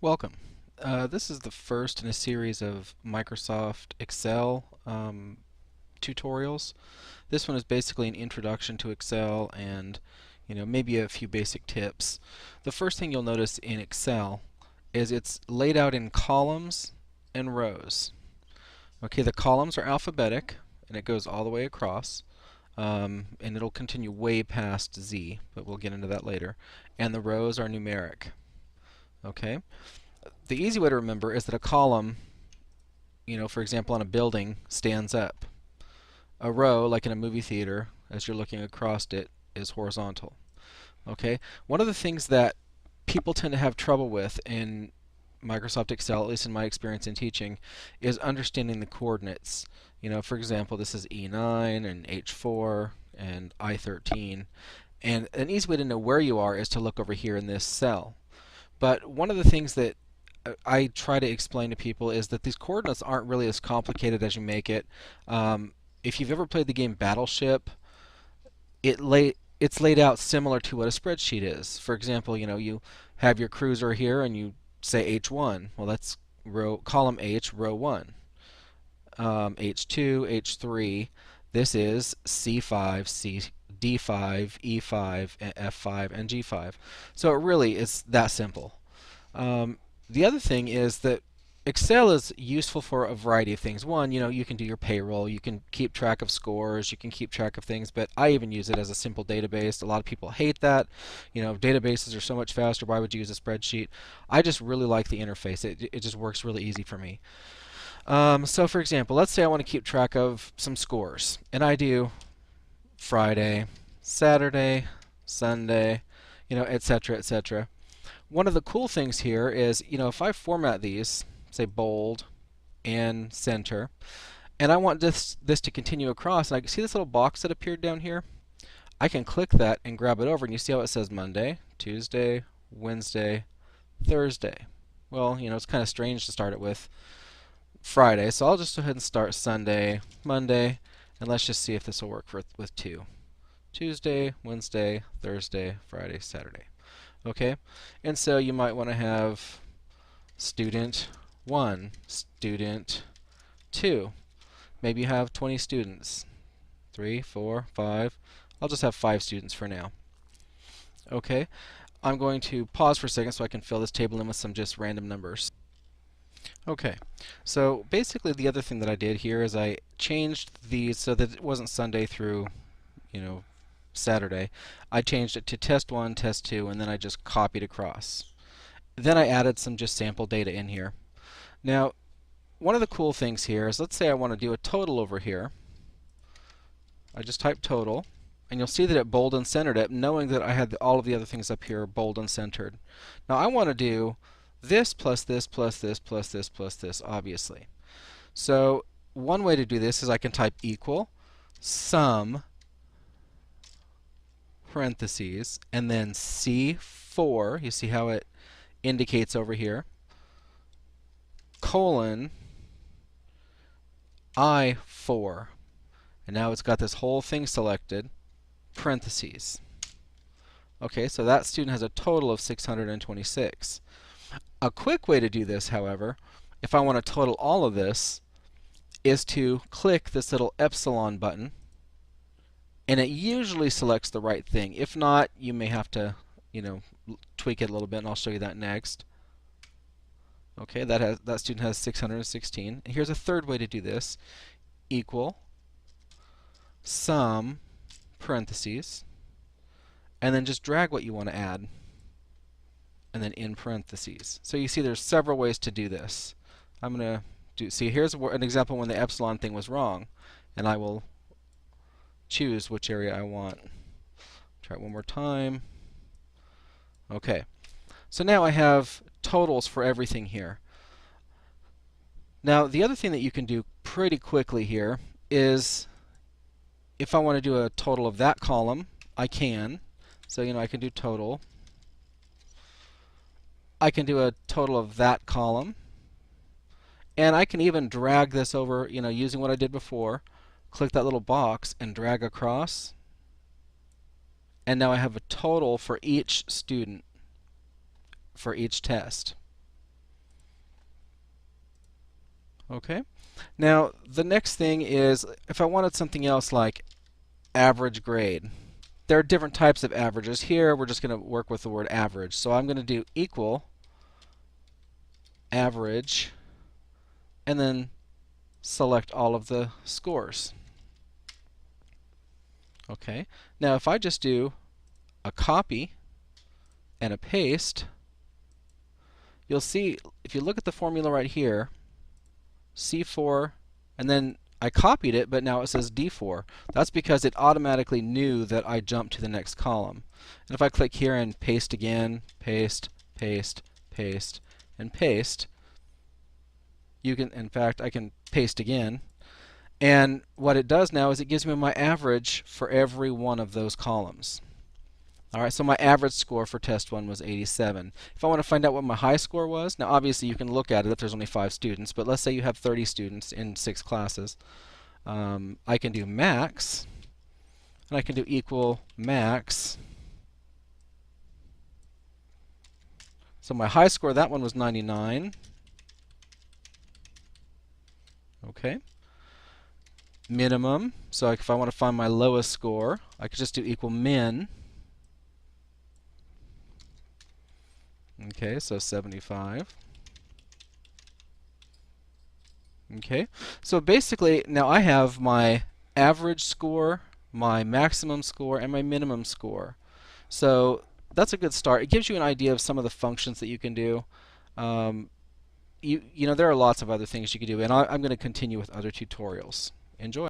Welcome. This is the first in a series of Microsoft Excel tutorials. This one is basically an introduction to Excel and maybe a few basic tips. The first thing you'll notice in Excel is it's laid out in columns and rows. Okay, the columns are alphabetic and it goes all the way across. And it'll continue way past Z, but we'll get into that later. And the rows are numeric. Okay? The easy way to remember is that a column, for example, on a building, stands up. A row, like in a movie theater, as you're looking across it, is horizontal. Okay? One of the things that people tend to have trouble with in Microsoft Excel, at least in my experience in teaching, is understanding the coordinates. For example, this is E9 and H4 and I13. And an easy way to know where you are is to look over here in this cell. But one of the things that I try to explain to people is that these coordinates aren't really as complicated as you make it. If you've ever played the game Battleship, it's laid out similar to what a spreadsheet is. For example, you have your cruiser here and you say H1. Well, that's column H, row 1. H2, H3. This is C5, D5, E5, F5, and G5. So it really is that simple. The other thing is that Excel is useful for a variety of things. One, you can do your payroll, you can keep track of scores, you can keep track of things, but I even use it as a simple database. A lot of people hate that. Databases are so much faster. Why would you use a spreadsheet? I just really like the interface. It just works really easy for me. So for example, let's say I want to keep track of some scores, and I do Friday, Saturday, Sunday, etc., etc. One of the cool things here is, if I format these, say bold and center, and I want this to continue across, and I can see this little box that appeared down here, I can click that and grab it over, and you see how it says Monday, Tuesday, Wednesday, Thursday. Well, it's kind of strange to start it with Friday, so I'll just go ahead and start Sunday, Monday, and let's just see if this will work with 2. Tuesday, Wednesday, Thursday, Friday, Saturday. Okay? And so you might want to have student 1, student 2. Maybe you have 20 students. 3, 4, 5. I'll just have 5 students for now. Okay? I'm going to pause for a second so I can fill this table in with some just random numbers. Okay, so basically the other thing that I did here is I changed these so that it wasn't Sunday through, Saturday. I changed it to test 1, test 2, and then I just copied across. Then I added some just sample data in here. Now, one of the cool things here is, let's say I want to do a total over here. I just type total, and you'll see that it bold and centered it, knowing that I had all of the other things up here bold and centered. Now I want to do this plus this plus this plus this plus this, obviously. So one way to do this is I can type equal sum parentheses and then C4. You see how it indicates over here, colon I4. And now it's got this whole thing selected, parentheses. Okay, so that student has a total of 626. A quick way to do this, however, if I want to total all of this, is to click this little epsilon button, and it usually selects the right thing. If not, you may have to, tweak it a little bit, and I'll show you that next. Okay, that student has 616. And here's a third way to do this: equal sum parentheses, and then just drag what you want to add, and then in parentheses. So you see there's several ways to do this. I'm going to see, here's an example when the epsilon thing was wrong, and I will choose which area I want. Try it one more time. Okay, so now I have totals for everything here. Now the other thing that you can do pretty quickly here is, if I want to do a total of that column, I can. So I can do total. I can do a total of that column, and I can even drag this over, using what I did before. Click that little box and drag across, and now I have a total for each student for each test. Okay. Now, the next thing is if I wanted something else like average grade. There are different types of averages. Here, we're just going to work with the word average. So I'm going to do equal average and then select all of the scores. Okay. Now, if I just do a copy and a paste, you'll see if you look at the formula right here, C4, and then I copied it, but now it says D4. That's because it automatically knew that I jumped to the next column. And if I click here and paste again, paste, paste, paste, and paste, you can, in fact, I can paste again. And what it does now is it gives me my average for every one of those columns. All right, so my average score for test 1 was 87. If I want to find out what my high score was, now obviously you can look at it if there's only 5 students, but let's say you have 30 students in 6 classes. I can do max, and I can do equal max. So my high score, that one was 99. Okay. Minimum, so if I want to find my lowest score, I could just do equal min. Okay, so 75. Okay, so basically now I have my average score, my maximum score, and my minimum score. So that's a good start. It gives you an idea of some of the functions that you can do. You know, there are lots of other things you can do, and I'm going to continue with other tutorials. Enjoy.